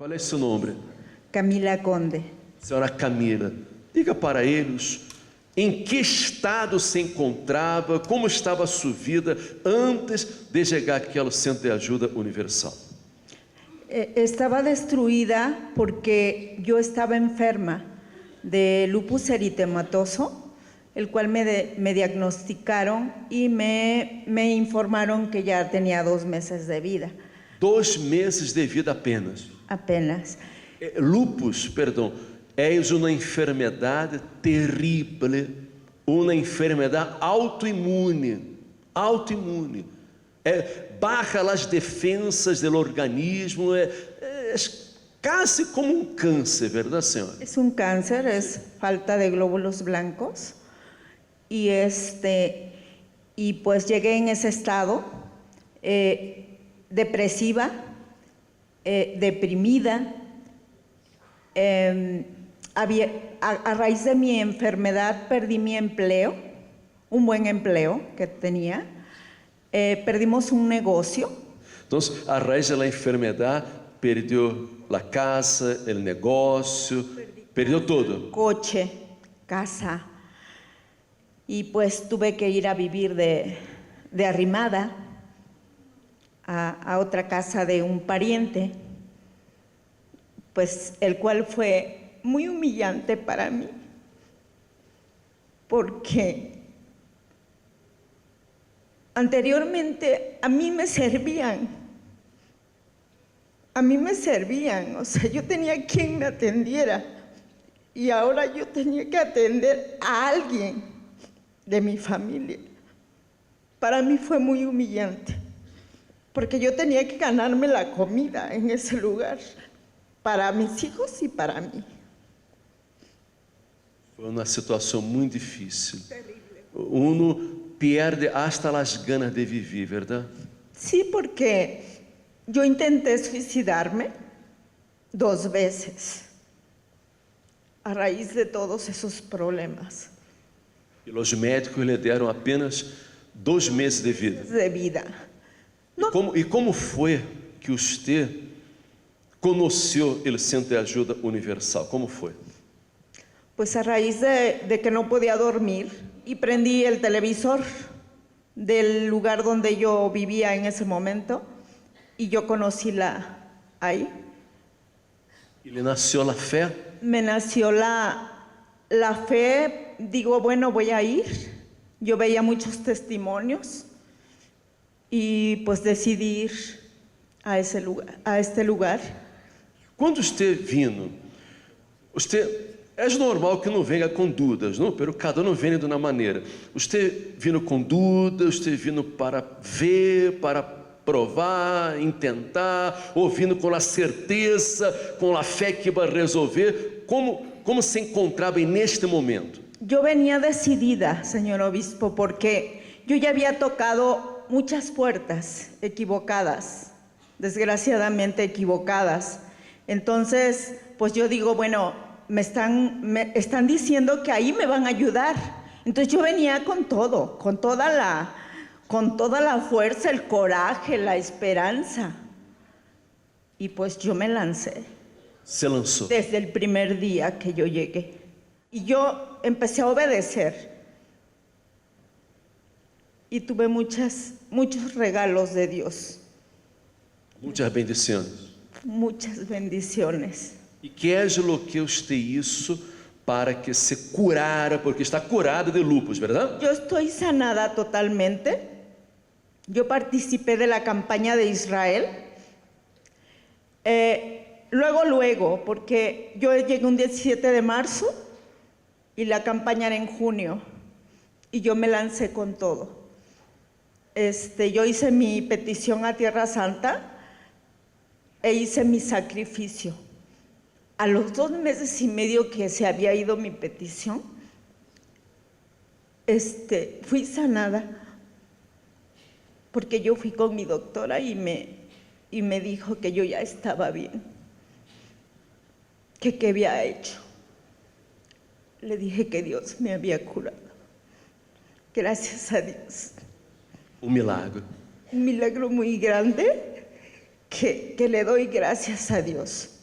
Qual é seu nome? Camila Conde. Senhora Camila, diga para eles em que estado se encontrava, como estava a sua vida antes de chegar àquele centro de ajuda universal. Estaba destruida porque yo estaba enferma de lupus eritematoso, el cual me diagnosticaron y me informaron que ya tenía 2 meses de vida. 2 meses de vida apenas. Apenas. Lupus, perdão, é uma enfermidade terrível, uma enfermidade autoimune, baja as defensas do organismo, é casi como um câncer, verdade, senhora? Es un cáncer, es falta de glóbulos blancos y pues llegué en ese estado depresiva, deprimida. A raíz de mi enfermedad perdí mi empleo, un buen empleo que tenía. Perdimos un negocio. Entonces, a raíz de la enfermedad, perdió la casa, el negocio, perdió todo. Coche, casa. Y pues tuve que ir a vivir de arrimada a otra casa de un pariente, pues el cual fue muy humillante para mí, porque anteriormente a mí me servían, o sea, yo tenía quien me atendiera y ahora yo tenía que atender a alguien de mi familia. Para mí fue muy humillante, porque yo tenía que ganarme la comida en ese lugar, para mis hijos y para mí. Foi uma situação muito difícil. Uno pierde hasta las ganas de vivir, ¿verdad? Sí, porque yo intenté suicidarme 2 veces a raíz de todos esos problemas. E os médicos lhe deram apenas 2 meses de vida. De vida. No. E como foi que você conheceu o Centro de Ajuda Universal? Como foi? Pues a raíz de que no podía dormir y prendí el televisor del lugar donde yo vivía en ese momento y yo conocí ahí. ¿Y le nació la fe? Me nació la fe, digo, bueno, voy a ir. Yo veía muchos testimonios y pues decidí ir a este lugar. Quando você vino, é normal que não venha com dúvidas, não? Pero cada um vem de uma maneira. Você vindo com dúvidas, você vindo para ver, para provar, intentar, ou vindo com a certeza, com a fé que vai resolver. Como se encontrava neste momento? Yo venía decidida, señor obispo, porque yo ya había tocado muchas puertas equivocadas, desgraciadamente equivocadas. Entonces, pues yo digo, bueno, me están diciendo que ahí me van a ayudar. Entonces yo venía con todo, con toda la fuerza, el coraje, la esperanza. Y pues yo me lancé. Se lanzó. Desde el primer día que yo llegué. Y yo empecé a obedecer. Y tuve muchos regalos de Dios. Muitas bendições. Muchas bendiciones. E que é lo que usted hizo para que se curara, porque está curada de lupus, ¿verdad? Yo estoy sanada totalmente. Yo participé de la campaña de Israel. Luego, porque yo llegué un 17 de marzo y la campaña era en junio y yo me lancé con todo. Yo hice mi petición a Tierra Santa e hice mi sacrificio. A los 2 meses y medio que se había ido mi petición, fui sanada, porque yo fui con mi doctora y me dijo que yo ya estaba bien, que qué había hecho. Le dije que Dios me había curado. Gracias a Dios. Un milagro. Un milagro muy grande que le doy gracias a Dios.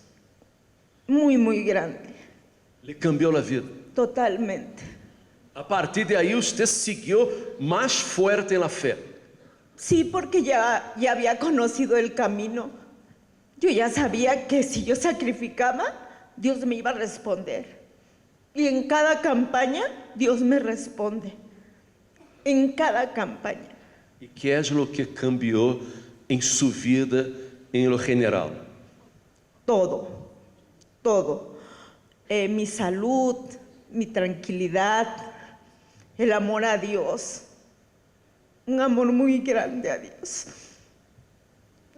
muy, muy grande, Le cambiou a vida. totalmente. A partir de aí, você seguiu mais forte na fé. Sí, porque ya había conocido el camino. Yo ya sabía que si yo sacrificaba, Dios me iba a responder. Y en cada campaña, Dios me responde. En cada campaña. E que é o que cambiou em sua vida, em lo general? Todo, todo. Mi salud, mi tranquilidad, el amor a Dios. Un amor muy grande a Dios.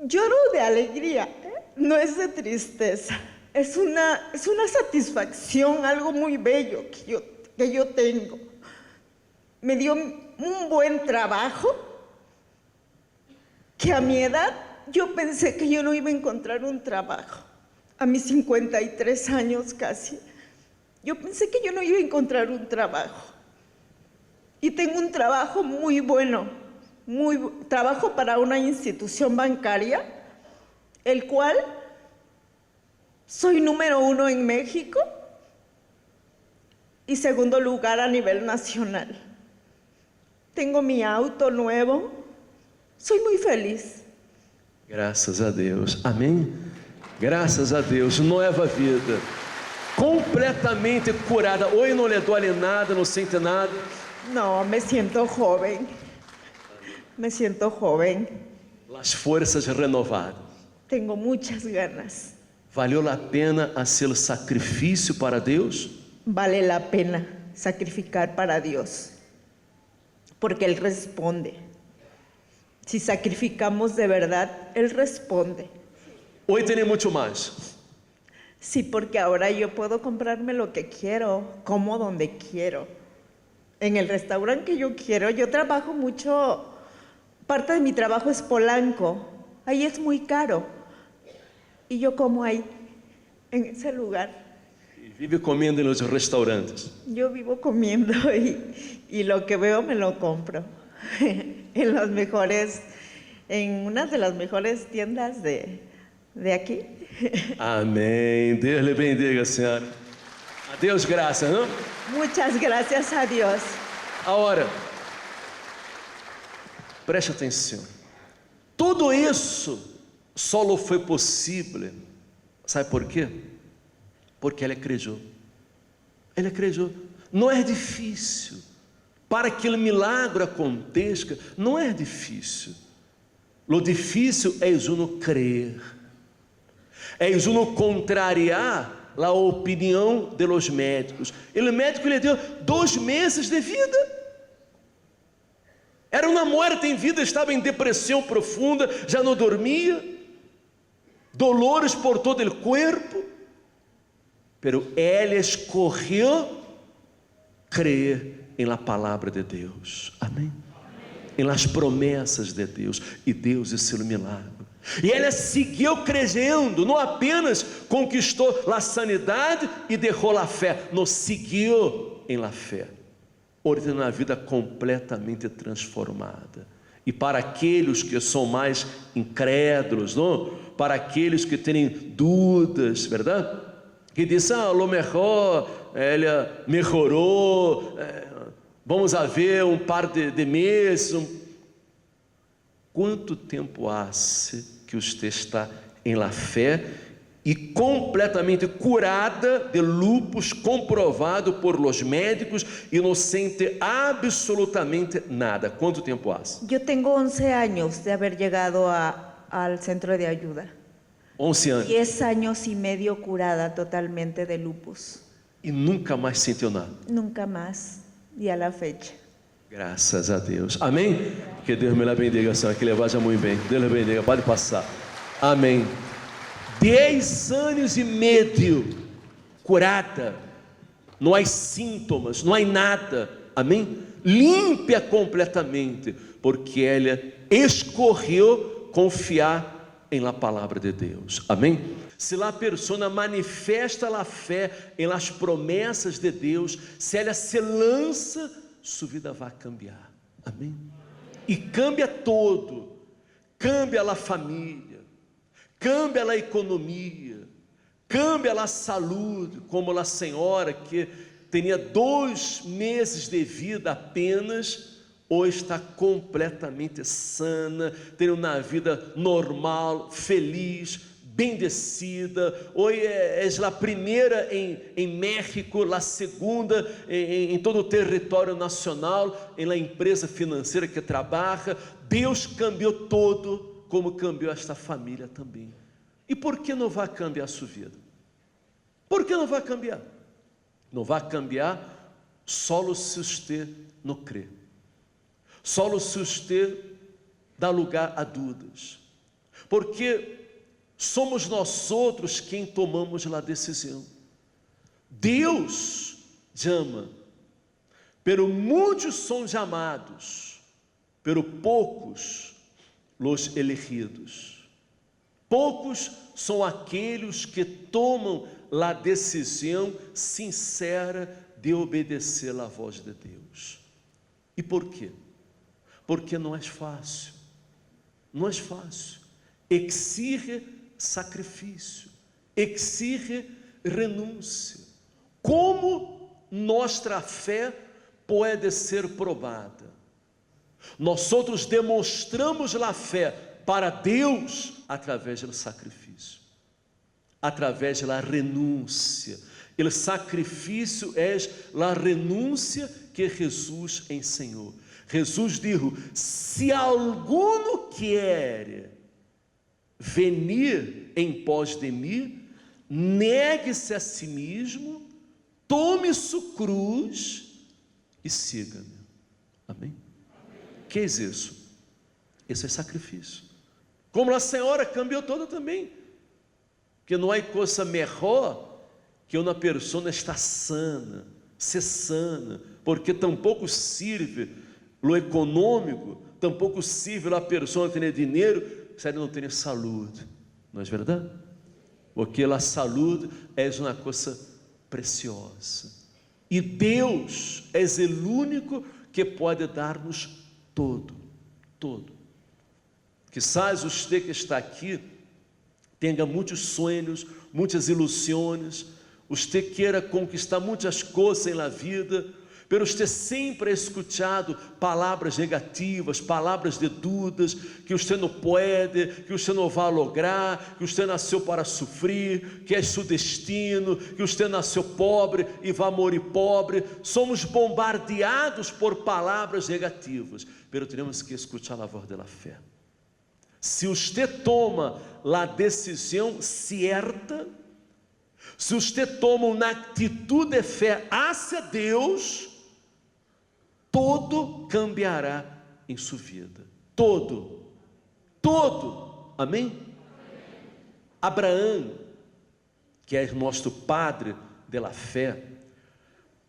Lloro de alegría, no es de tristeza. Es una satisfacción, algo muy bello que yo tengo. Me dio un buen trabajo que a mi edad yo pensé que yo no iba a encontrar un trabajo. A mis 53 años casi, yo pensé que yo no iba a encontrar un trabajo. Y tengo un trabajo muy bueno, trabajo para una institución bancaria, el cual soy número 1 en México y segundo lugar a nivel nacional. Tengo mi auto nuevo, soy muy feliz. Graças a Deus. Amém? Graças a Deus. Nova vida. Completamente curada. Hoje não lhe dói nada, não sente nada. No, me siento joven. Me siento joven. As forças renovadas. Tengo muchas ganas. Valeu a pena hacer sacrifício para Deus? Vale la pena sacrificar para Dios, porque Él responde. Si sacrificamos de verdad, Él responde. Hoje tem muito mais. Sí, porque ahora yo puedo comprarme lo que quiero, como donde quiero, en el restaurante que yo quiero. Yo trabajo mucho, parte de mi trabajo es Polanco, ahí es muy caro, y yo como ahí, en ese lugar. E vive comendo nos restaurantes. Yo vivo comiendo y lo que veo me lo compro en las mejores, en una de las mejores tiendas de aquí. Amém. Deus lhe bendiga, senhora. A Deus graças, não? Muchas gracias a Dios. Agora, preste atenção. Tudo isso só foi possível, sabe por quê? Porque ela acreditou. Ela acreditou. Não é difícil. Para que o milagre aconteça, não é difícil. O difícil é uno crer. É uno contrariar a opinião de los médicos. O médico lhe deu 2 meses de vida. Era uma morte em vida, estava em depressão profunda, já não dormia, dolores por todo o corpo. Pero ela escolheu crer em la palavra de Deus. Amém? Em las promessas de Deus. E Deus hizo o milagre. E ela seguiu crendo, não apenas conquistou a sanidade e deixou a fé, não seguiu em la fé. Hoje tem uma vida completamente transformada. E para aqueles que são mais incrédulos, não? Para aqueles que têm dúvidas, verdade? Que dizem, a lo mejor ela melhorou, vamos a ver um par de meses. Quanto tempo há que você está em la fé e completamente curada de lupus, comprovado por los médicos e não sente absolutamente nada? Quanto tempo há? Yo tengo 11 años de haber llegado al centro de ayuda. 11 anos. 10 años y medio curada totalmente de lupus. E nunca mais sentiu nada? Nunca más, y a la fecha. Graças a Deus. Amém? Que Deus me la bendiga, Senhor. Que lhe vá muito bem. Deus lhe bendiga. Pode passar. Amém. 10 anos e meio curada. Não há sintomas, não há nada. Amém? Limpia completamente. Porque ela escolheu confiar em la palavra de Deus. Amém? Se a pessoa manifesta a fé em las promessas de Deus, se ela se lança, sua vida vai cambiar. Amém? E cambia todo. Cambia a família, cambia a economia, cambia cambia a saúde, como a senhora que tinha 2 meses de vida apenas, hoje está completamente sana, tendo uma vida normal, feliz, bendecida. Hoje é a primeira em México, a segunda em todo o território nacional, em la empresa financeira que trabalha. Deus cambiou todo, como cambiou esta família também. E por que não vai cambiar a sua vida? Por que não vai cambiar? Não vai cambiar só se você não crê. Só se você dá lugar a dúvidas. Porque somos nós outros quem tomamos a decisão. Deus chama, pero muitos são chamados, pero poucos los elegidos. Poucos são aqueles que tomam a decisão sincera de obedecer à voz de Deus. E por quê? Porque não é fácil. Não é fácil. Exige sacrifício, exige renúncia. Como nossa fé pode ser provada? Nós outros demonstramos a fé para Deus através do sacrifício, através da renúncia. O sacrifício é a renúncia que Jesus ensinou. Jesus disse: se alguno quer venir em pós de mim, negue-se a si mesmo, tome sua cruz e siga-me. Amém? Que é isso? Esse é sacrifício. Como a senhora cambiou toda também, que não há coisa melhor que uma pessoa está sana, ser sana, porque tampouco serve o econômico, tampouco serve a pessoa ter dinheiro se ele não tem saúde. Não é verdade? Porque a saúde é uma coisa preciosa. E Deus é o único que pode dar-nos todo, todo. Quizás você que está aqui tenha muitos sonhos, muitas ilusões, você queira conquistar muitas coisas na vida, mas você sempre ha escutado palavras negativas, palavras de dúvidas, que você não pode, que você não vai lograr, que você nasceu para sofrer, que é seu destino, que você nasceu pobre e vai morrer pobre. Somos bombardeados por palavras negativas, mas temos que escutar a voz da fé. Se você toma a decisão certa, se você toma uma atitude de fé hacia Deus, todo cambiará em sua vida. Todo. Todo. Amém? Amém? Abraão, que é nosso padre da fé,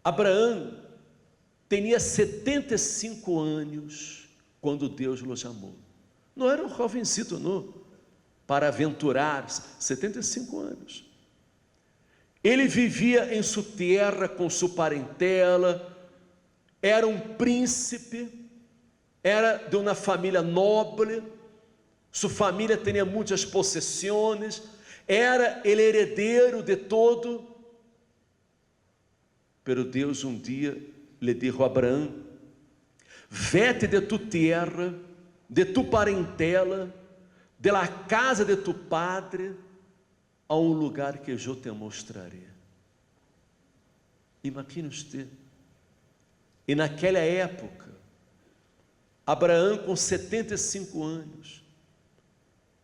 Abraão tinha 75 anos quando Deus o chamou. Não era um jovencito, não, para aventurar-se. 75 anos. Ele vivia em sua terra com sua parentela, era um príncipe, era de uma família nobre, sua família tinha muitas possessões, era ele herdeiro de todo. Pero Deus um dia lhe disse a Abraão: vete de tu terra, de tu parentela, de la casa de tu padre, a um lugar que eu te mostrarei. Imagine você. E naquela época, Abraão com 75 anos,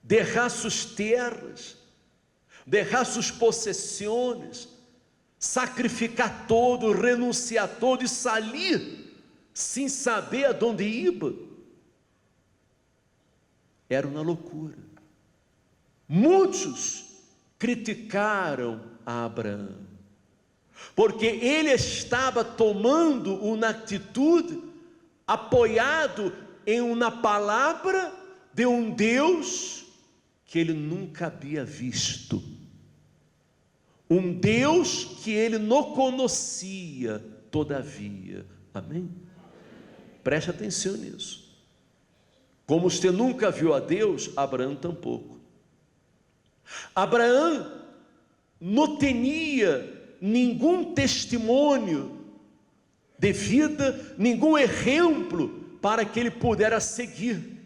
deixar suas terras, deixar suas possessões, sacrificar todo, renunciar todo e sair sem saber aonde ia, era uma loucura. Muitos criticaram a Abraão, porque ele estava tomando uma atitude apoiado em uma palavra de um Deus que ele nunca havia visto, um Deus que ele não conhecia todavia. Amém? Preste atenção nisso. Como você nunca viu a Deus, Abraão tampouco. Abraão não tinha nenhum testemunho de vida, nenhum exemplo para que ele pudesse seguir.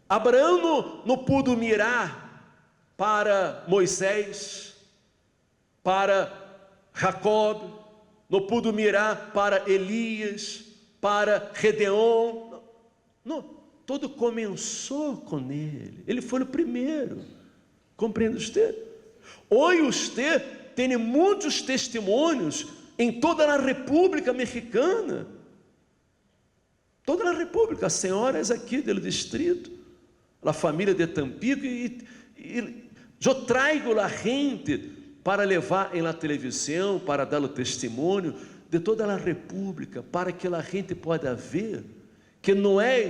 Abraão não pôde mirar para Moisés, para Jacob, não pôde mirar para Elias, para Gedeon. Não, tudo começou com ele. Ele foi o primeiro. Compreende você? Hoje você tem muitos testemunhos em toda a República Mexicana. Toda a República. As senhoras aqui do distrito, a família de Tampico, e eu trago a gente para levar em la televisão, para dar o testemunho de toda a República, para que a gente possa ver que não é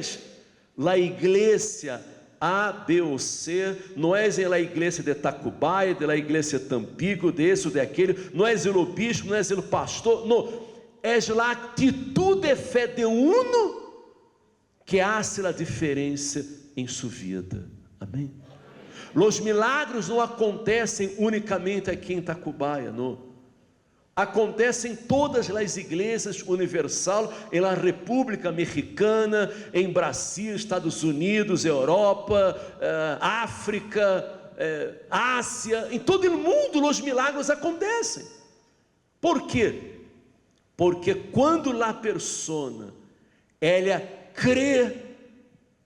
a igreja A, B ou C, não é a igreja de Tacubaya, de la igreja de Tampico, desse ou daquele, não é o bispo, não é o pastor, não, é a atitude de fé de uno que hace a diferença em sua vida. Amém? Os milagres não acontecem unicamente aqui em Tacubaya, não. Acontecem em todas as igrejas universal, em la República Mexicana, em Brasil, Estados Unidos, Europa, África, Ásia, em todo o mundo os milagres acontecem. Por quê? Porque quando a persona ela crê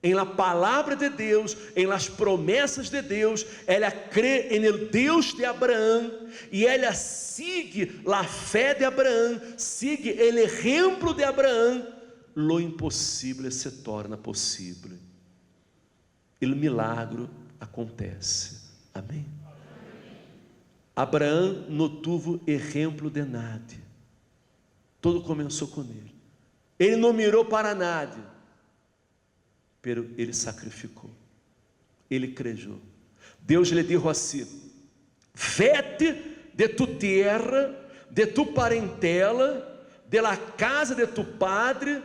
em la palavra de Deus, em las promessas de Deus, ela crê em el Deus de Abraão, e ela sigue a fé de Abraão, sigue o exemplo de Abraão, lo impossível se torna possível. O milagre acontece. Amém? Abraão não teve exemplo de nada. Tudo começou com ele. Ele não mirou para nada. Pero ele sacrificou, ele creu. Deus lhe disse assim: vete de tu terra, de tu parentela, de la casa de tu padre,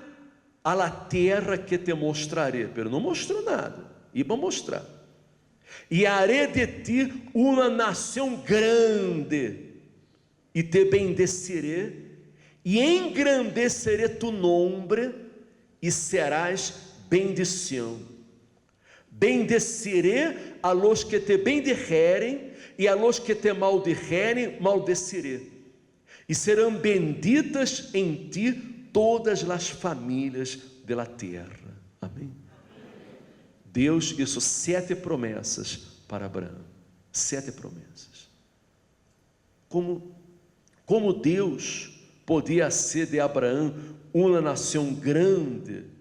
a la terra que te mostrarei. Pero não mostrou nada, iba mostrar. E haré de ti uma nação grande, e te bendecerei, e engrandecerei tu nome, e serás bendição. Bendecerei a los que te bendijerem, e a los que te maldijerem, maldecerei. E serão benditas em ti todas as famílias da terra. Amém? Deus hizo 7 promessas para Abraão. 7 promessas. Como Deus podia ser de Abraão uma nação grande,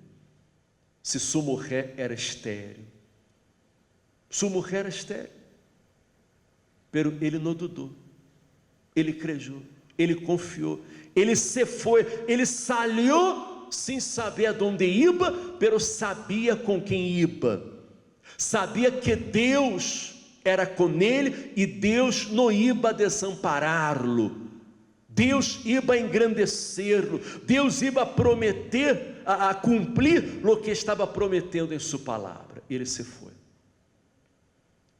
se sua mulher era estéril. Sua mulher era estéril. Pero ele não dudou. Ele creu. Ele confiou. Ele se foi. Ele saiu sem saber aonde iba, pero sabia com quem iba. Sabia que Deus era com ele e Deus não iba desampará-lo. Deus iba engrandecê-lo. Deus iba prometer a cumprir o que estava prometendo em sua palavra. Ele se foi.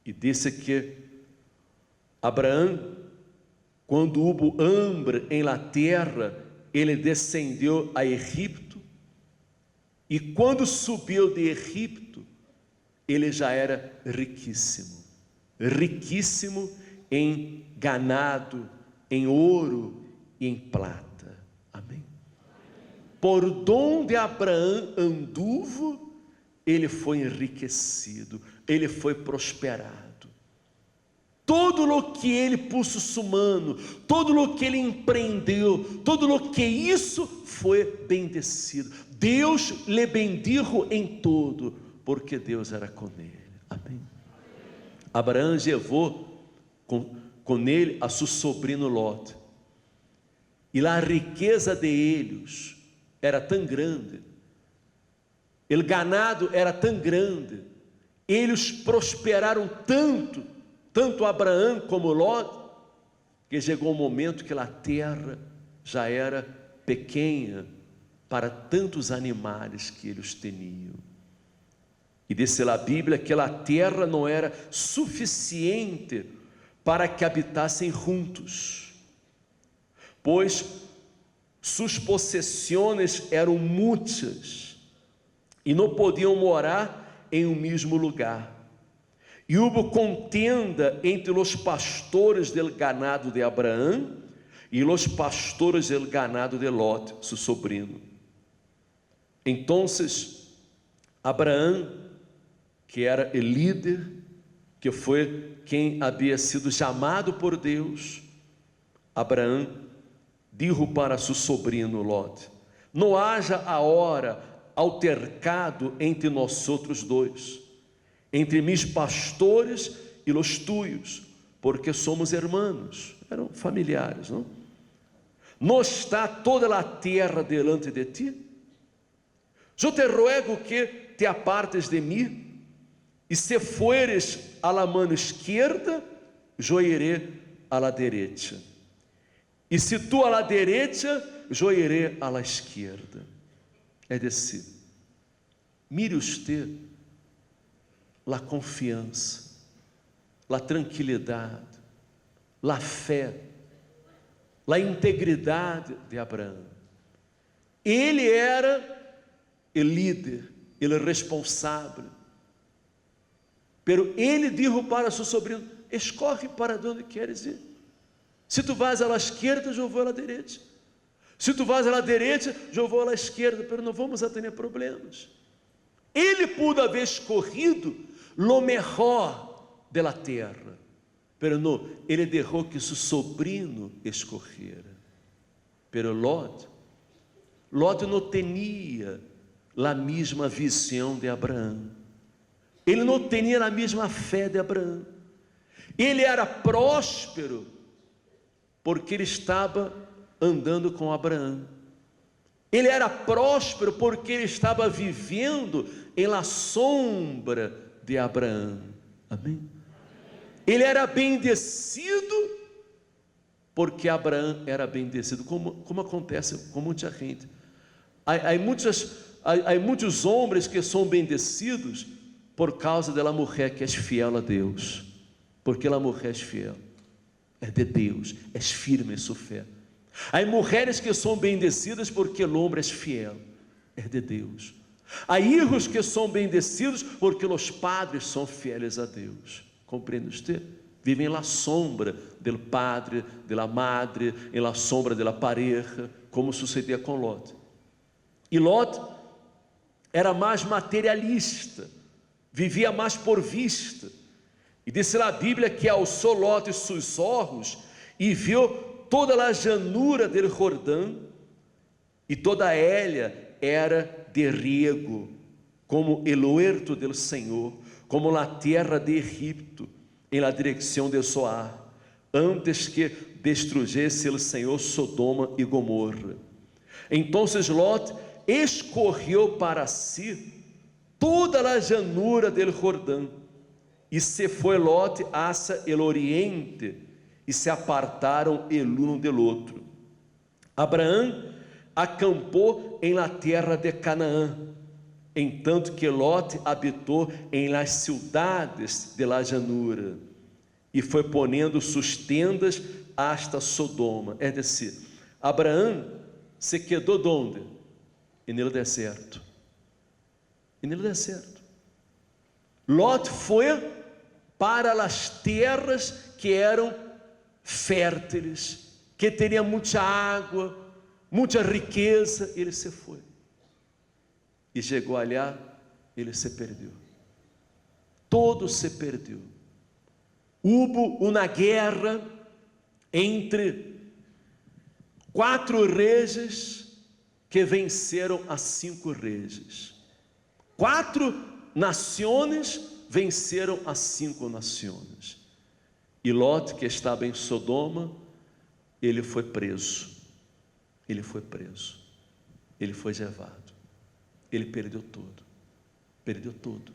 E disse que Abraão, quando houve hambre em la terra, ele descendeu a Egipto, e quando subiu de Egipto, ele já era riquíssimo, riquíssimo em ganado, em ouro e em prata. Amém? Por donde Abraão anduvo, ele foi enriquecido, ele foi prosperado. Todo o que ele puso sua mano, todo o que ele empreendeu, todo o que isso foi bendecido. Deus lhe bendijo em todo, porque Deus era com ele. Amém? Abraão levou com ele a seu sobrinho Lot, e a riqueza de eles era tão grande, o ganado era tão grande, eles prosperaram tanto Abraão como Lot, que chegou um momento que a terra já era pequena para tantos animais que eles tinham. E disse a Bíblia que a terra não era suficiente para que habitassem juntos, pois suas possessões eram muitas e não podiam morar em um mesmo lugar. E houve contenda entre os pastores del ganado de Abraão e os pastores del ganado de Lot, seu sobrinho. Então, Abraão, que era o líder, que foi quem havia sido chamado por Deus, Abraão disse para seu sobrinho Lot: não haja agora altercado entre nós outros dois, entre mis pastores e os tuyos, porque somos hermanos. Eram familiares, não? Não está toda a terra delante de ti? Eu te ruego que te apartes de mim, e se fueres a la mano esquerda, eu irei a la derecha, e se tu a la derecha, eu irei a la esquerda. É decir, mire usted a confiança, a tranquilidade, a fé, a integridade de Abraão. Ele era o líder, ele responsável, pero ele disse para seu sobrinho: escorre para onde queres ir. Se tu vas à la esquerda, eu vou à la direita. Se tu vas à la direita, eu vou à la esquerda, pero não vamos a ter problemas. Ele pudo haver escorrido lo mejor de la terra, pero não, ele deixou que seu sobrinho escorrera. Pero Lot não tinha a mesma visão de Abraão. Ele não tinha a mesma fé de Abraão. Ele era próspero porque ele estava andando com Abraão. Ele era próspero porque ele estava vivendo em la sombra de Abraão. Amém? Ele era bendecido porque Abraão era bendecido, como acontece com muita gente. Há muitos homens que são bendecidos por causa da mulher que é fiel a Deus, porque a mulher é fiel, é de Deus, é firme em sua fé. Há mulheres que são bendecidas porque o homem é fiel, é de Deus. Há filhos que são bendecidos porque os padres são fieles a Deus. Compreende você? Vivem na sombra do padre, da madre, em la sombra da pareja, como sucedia com Lot. E Lot era mais materialista, vivia mais por vista. E disse a Bíblia que alçou Lot seus olhos e viu toda a llanura del Jordão, e toda ela era de riego, como el huerto del Senhor, como a terra de Egipto, em la direção de Zoar, antes que destruyese o Senhor Sodoma e Gomorra. Então Lot escorreu para si toda a llanura del Jordão, e se foi Lot hacia el oriente, e se apartaram el uno del outro. Abraão acampou em la terra de Canaã, entanto que Lot habitou em las cidades de la llanura, e foi ponendo suas tendas hasta Sodoma. É decir, Abraão se quedou donde? No deserto. E no deserto. Lot foi para as terras que eram férteis, que teriam muita água, muita riqueza. Ele se foi. E chegou ali, ele se perdeu. Todo se perdeu. Houve uma guerra entre 4 reis que venceram a 5 reis. 4 nações venceram as 5 nações. E Lot, que estava em Sodoma, ele foi preso. Ele foi preso. Ele foi levado. Ele perdeu tudo. Perdeu tudo.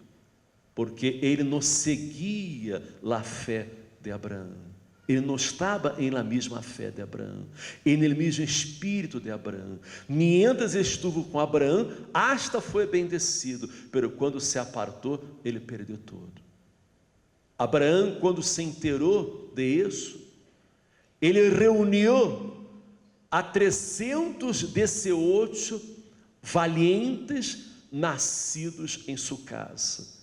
Porque ele não seguia a fé de Abraão. Ele não estava em la mesma fé de Abraão, em el mesmo espírito de Abraão. Mientras estuvo com Abraão, hasta foi bendecido, pero quando se apartou, ele perdeu tudo. Abraão, quando se enterou de isso, ele reuniu a 318 valientes nascidos em sua casa.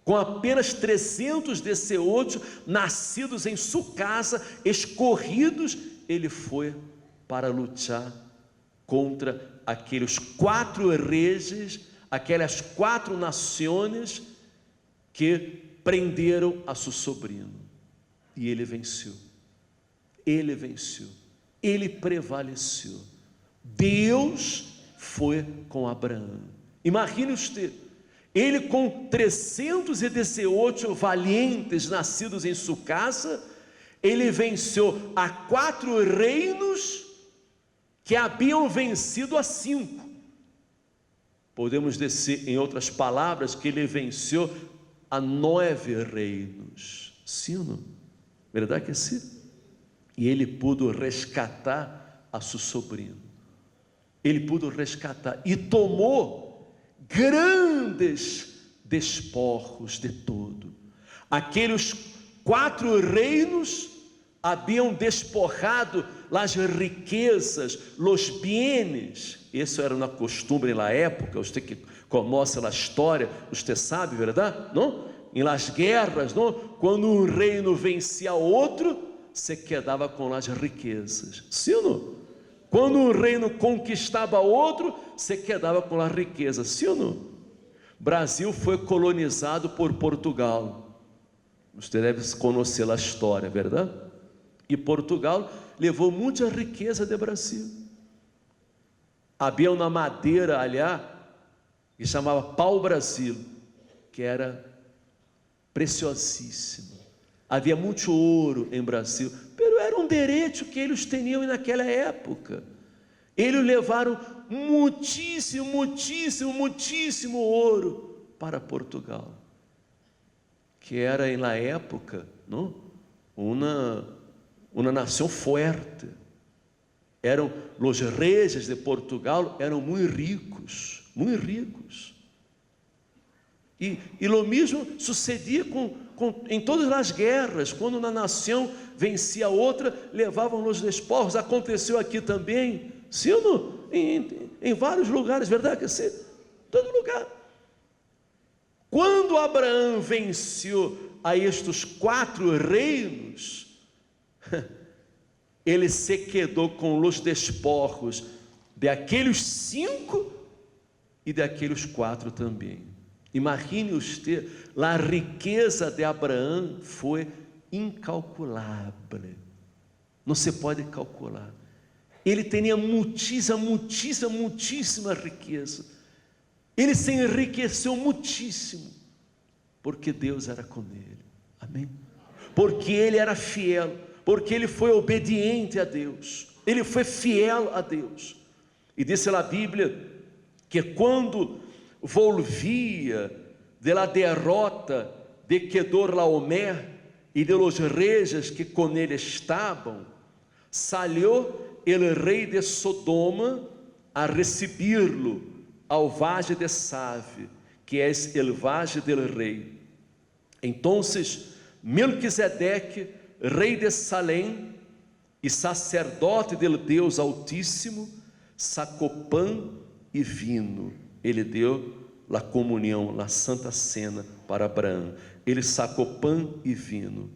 Com apenas 318 nascidos em sua casa, escorridos, ele foi para lutar contra aqueles 4 reis, aquelas 4 nações que prenderam a seu sobrinho. E ele venceu. Ele venceu. Ele prevaleceu. Deus foi com Abraão. Imagine você, ele com 318 valientes nascidos em sua casa, ele venceu a 4 reinos que haviam vencido a 5. Podemos dizer, em outras palavras, que ele venceu a 9 reinos. Sim ou não? Verdade que é sim? E ele pôde resgatar a seu sobrinho. Ele pôde resgatar e tomou grandes despojos de todo. Aqueles 4 reinos haviam despojado as riquezas, os bienes. Isso era uma costumbre na época. Você que conhece a história, você sabe, verdade? Não? Em las guerras, não? Quando um reino vencia outro, se quedava com as riquezas. Sim ou não? Quando um reino conquistava outro, se quedava com as riquezas. Sim ou não? Brasil foi colonizado por Portugal. Você deve conhecer a história, verdade? E Portugal levou muita riqueza do Brasil. Havia uma madeira ali que chamava pau-brasil, que era preciosíssima. Havia muito ouro em Brasil, mas era um direito que eles tinham naquela época. Eles levaram muitíssimo ouro para Portugal, que era na época, não? Uma nação forte. Eram os reis de Portugal, eram muito ricos, muito ricos. E o mesmo sucedia em todas as guerras. Quando uma nação vencia a outra, levavam os despojos. Aconteceu aqui também, sim ou não? Em vários lugares, verdade que sim? Todo lugar. Quando Abraão venceu a estes 4 reinos, ele se quedou com os despojos de aqueles 5 e daqueles 4 também. Imagine você, a riqueza de Abraão foi incalculável. Não se pode calcular. Ele tinha muitíssima riqueza. Ele se enriqueceu muitíssimo, porque Deus era com ele. Amém? Porque ele era fiel, porque ele foi obediente a Deus, ele foi fiel a Deus. E disse a Bíblia que quando volvia de la derrota de Quedorlaomer e de los reis que com ele estavam, salió el rei de Sodoma a recibirlo ao valle de Save, que é el valle del rei. Entonces Melquisedeque, rei de Salém e sacerdote del Deus Altíssimo, sacou pão e vinho. Ele deu a comunhão, a santa cena para Abraão. Ele sacou pão e vinho.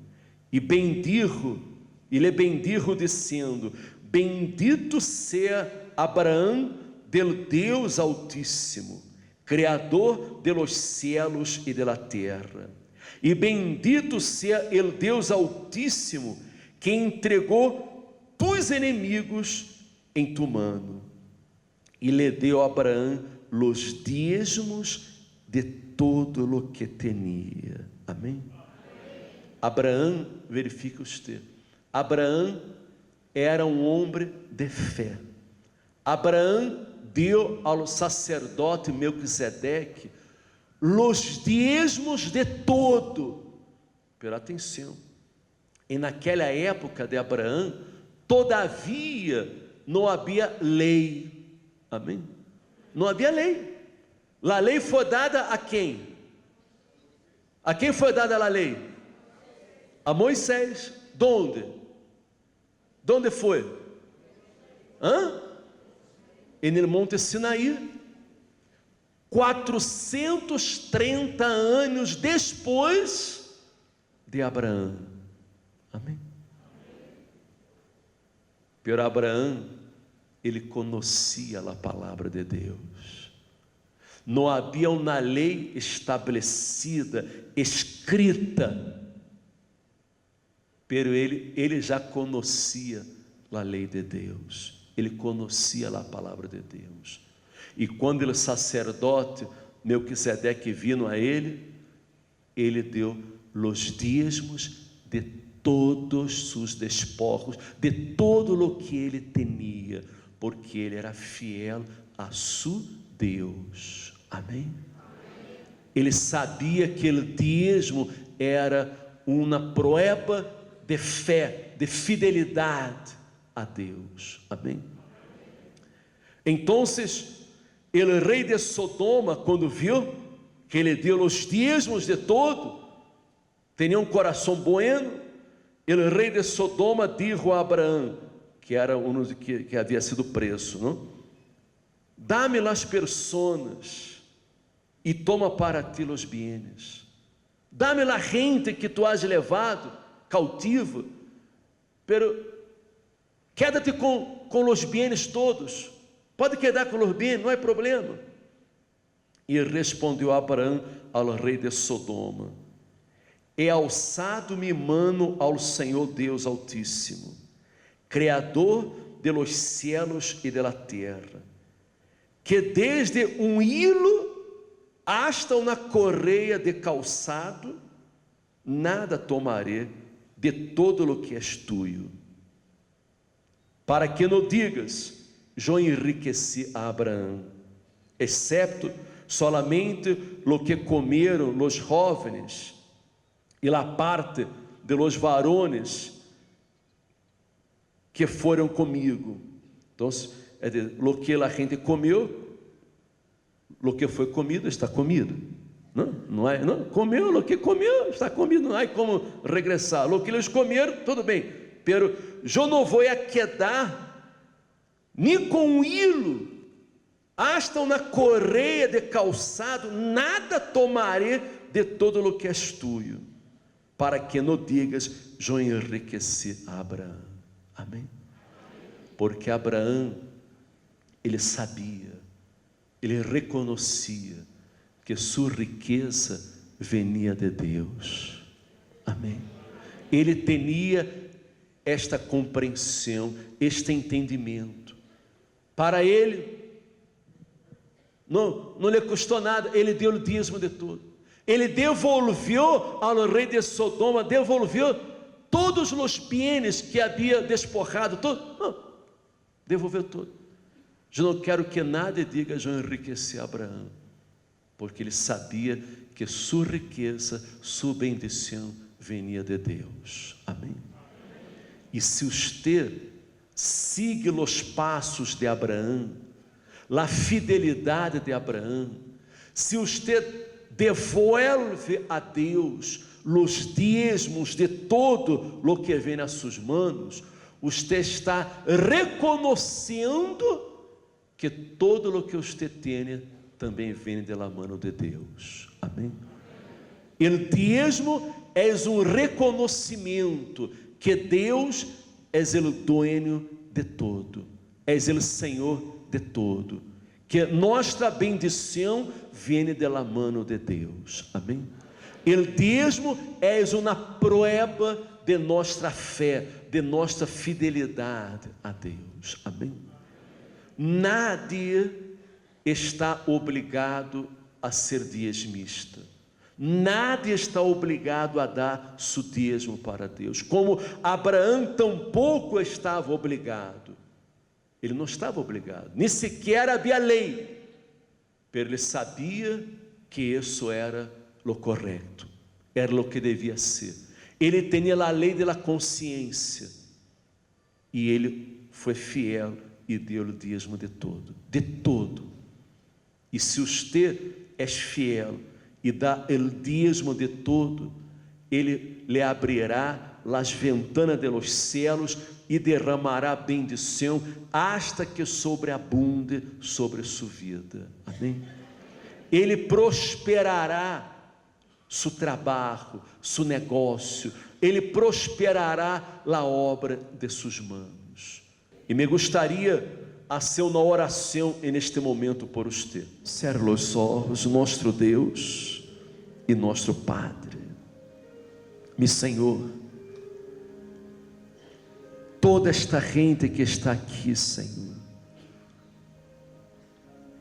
E lhe bendijo dizendo: bendito seja Abraão del Deus Altíssimo, Criador de los cielos e de la terra. E bendito seja el Deus Altíssimo, que entregou tus inimigos em tu mano. E lhe deu a Abraão los dízimos de todo lo que tinha. Amém? Abraão, verifique você, Abraão era um homem de fé. Abraão deu ao sacerdote Melquisedeque los dízimos de todo. Pero atenção, e naquela época de Abraão, todavia não havia lei. Amém? Não havia lei. A lei foi dada a quem? A quem foi dada a lei? A Moisés. Donde? Donde foi? En el monte Sinaí. 430 anos depois de Abraão. Amém? Pero Abraão, ele conhecia a palavra de Deus. Não havia uma lei estabelecida, escrita, pero ele já conhecia a lei de Deus. Ele conhecia a palavra de Deus. E quando o sacerdote Melquisedeque vindo a ele deu os dízimos de todos os despojos, de todo o que ele tinha, porque ele era fiel a seu Deus. Amém? Ele sabia que o dízimo era uma prova de fé, de fidelidade a Deus. Amém? Então, o rei de Sodoma, quando viu que ele deu os dízimos de todo, tinha um coração bueno. O rei de Sodoma disse a Abraão, que era um que havia sido preso, não? Dá-me as pessoas e toma para ti os bienes. Dá-me a gente que tu has levado cautiva, pero quédate com os bienes todos. Pode quedar com os bens, não é problema. E respondeu Abraão ao rei de Sodoma: é alçado minha mano ao Senhor Deus Altíssimo, Criador de los cielos e de la terra, que desde um hilo hasta uma correia de calçado, nada tomarei de todo o que és tuyo, para que não digas: eu enriqueci a Abraão, excepto solamente lo que comeram los jóvenes e la parte de los varones que foram comigo. Então, lo que a gente comeu, lo que foi comido está comido. Não é? Não, comeu, lo que comeu está comido. Não há como regressar. Lo que eles comeram, tudo bem. Pero eu não vou a quedar nem com um hilo, hasta uma correia de calçado, nada tomarei de todo o que és tuyo, para que não digas: eu enriqueci a Abraão. Amém? Porque Abraão, ele sabia, ele reconhecia que sua riqueza venia de Deus. Amém? Ele tinha esta compreensão, este entendimento. Para ele, não lhe custou nada, ele deu o dízimo de tudo. Ele devolveu ao rei de Sodoma, devolveu todos os bienes que havia despojado, devolveu tudo. Eu não quero que nada diga: eu enriqueci Abraão, porque ele sabia que sua riqueza, sua bendição venia de Deus. Amém? E se você siga os passos de Abraão, a fidelidade de Abraão, se você devolve a Deus os dízimos de todo o que vem nas suas mãos, você está reconhecendo que todo o que você tem também vem da mão de Deus. Amém? O dízimo é um reconhecimento que Deus é o dono de todo, é o Senhor de todo, que nossa bendição vem da mão de Deus. Amém? O dízimo é uma prova de nossa fé, de nossa fidelidade a Deus. Amém? Nadie está obrigado a ser dízimista. Nadie está obrigado a dar seu dízimo para Deus. Como Abraão tampouco estava obrigado. Ele não estava obrigado, nem sequer havia lei, mas ele sabia que isso era o correto, era o que devia ser. Ele tinha a lei da consciência, e ele foi fiel e deu o dízimo de todo, de todo. E se você é fiel e e dá el dízimo de todo, Ele lhe abrirá las ventanas de los cielos e derramará bendição hasta que sobreabunde sobre sua vida. Amém? Ele prosperará seu trabalho, seu negócio, Ele prosperará a obra de suas mãos. E me gostaria hacer uma oração neste momento por você. Cerra os olhos, nosso Deus e nosso Padre. Mi Senhor, toda esta gente que está aqui, Senhor,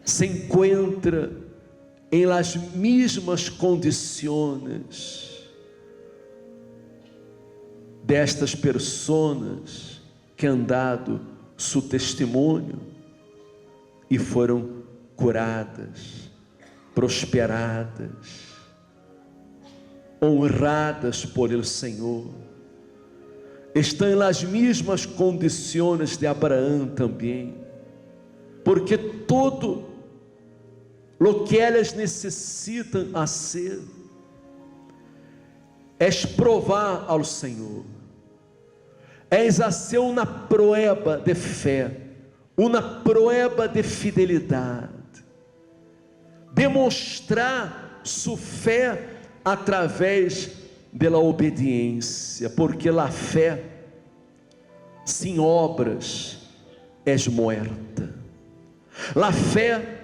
se encontra em las mesmas condições destas pessoas que han dado seu testemunho e foram curadas, prosperadas, honradas por el Senhor. Estão nas mesmas condições de Abraão também, porque todo o que elas necessitam fazer é provar ao Senhor, é fazer uma prueba de fé, uma prueba de fidelidade, demonstrar sua fé através da obediência, porque a fé sem obras é morta. A fé,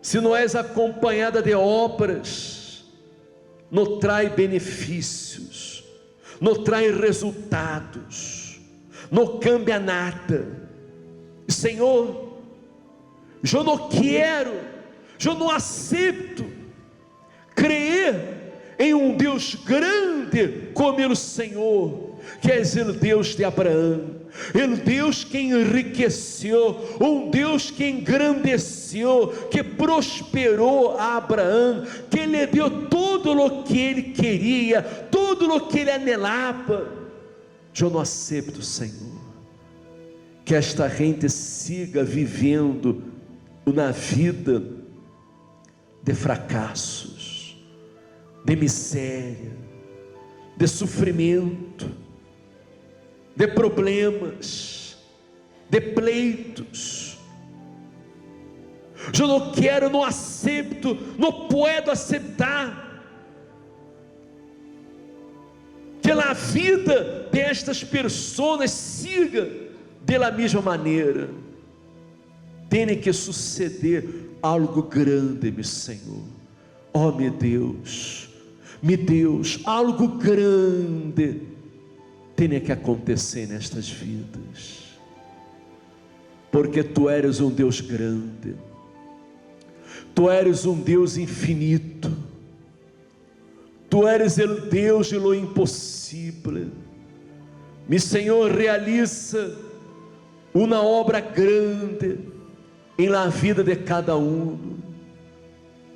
se não é acompanhada de obras, não traz benefícios, não traz resultados, não cambia nada. Senhor, eu não quero, eu não aceito crer em um Deus grande como o Senhor, que é o Deus de Abraão, o Deus que enriqueceu, um Deus que engrandeceu, que prosperou a Abraão, que lhe deu tudo o que ele queria, tudo o que ele anelava. Eu não aceito, Senhor, que esta gente siga vivendo uma vida de fracassos, de miséria, de sofrimento, de problemas, de pleitos. Eu não quero, não aceito, não posso aceitar que a vida destas pessoas siga da mesma maneira. Tem que suceder algo grande, meu Senhor. Oh, meu Deus, algo grande tem que acontecer nestas vidas, porque Tu eres um Deus grande, Tu eres um Deus infinito, Tu eres o Deus de lo impossível. Mi Senhor, realiza uma obra grande em la vida de cada um,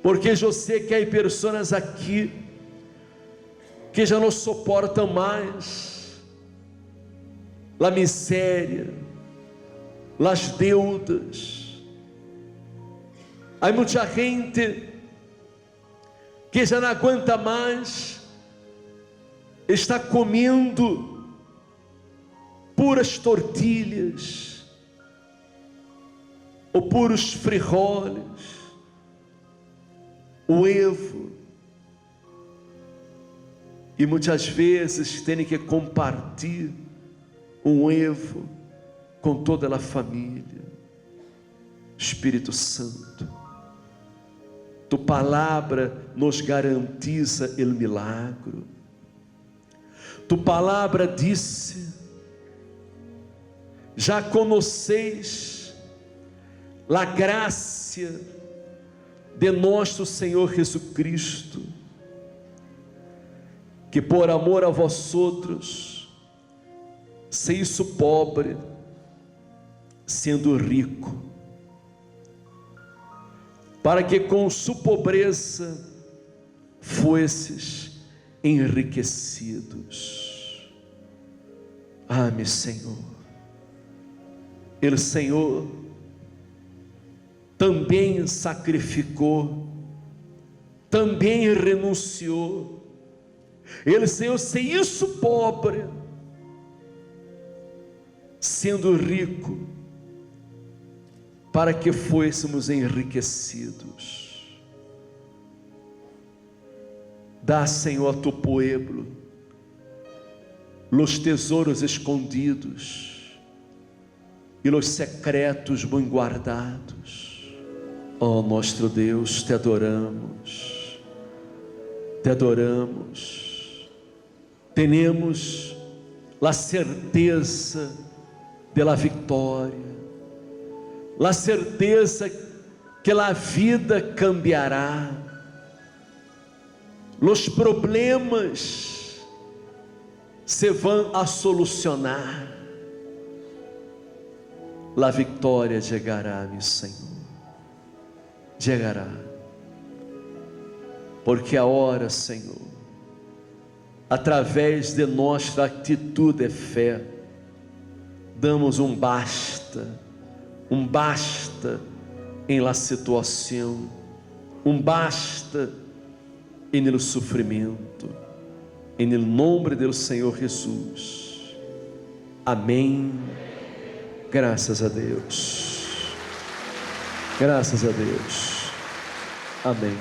porque eu sei que há pessoas aqui que já não suportam mais a miséria, as deudas. Há muita gente que já não aguenta mais, está comendo puras tortilhas, ou puros frijoles, huevo, e muitas vezes tem que compartilhar um huevo com toda a família. Espírito Santo, Tu palavra nos garantiza o milagro. Tu palavra disse: já conheceis a graça de nosso Senhor Jesus Cristo, que por amor a vós outros se hizo pobre, sendo rico, para que com sua pobreza fosses enriquecidos. Ah, meu Senhor, o Senhor também sacrificou também renunciou. Ele disse: eu sei isso, pobre, sendo rico, para que fôssemos enriquecidos. Dá, Senhor, a tu pueblo los tesouros escondidos e los secretos bem guardados. Ó nosso Deus, te adoramos, te adoramos. Temos a certeza da vitória, a certeza que a vida cambiará, os problemas se vão a solucionar, a vitória chegará, meu Senhor, chegará, porque a hora, Senhor, através de nossa atitude de fé, damos um basta em la situação, um basta em el sofrimento, em el nome do Senhor Jesus. Amém. Graças a Deus. Graças a Deus. Amém.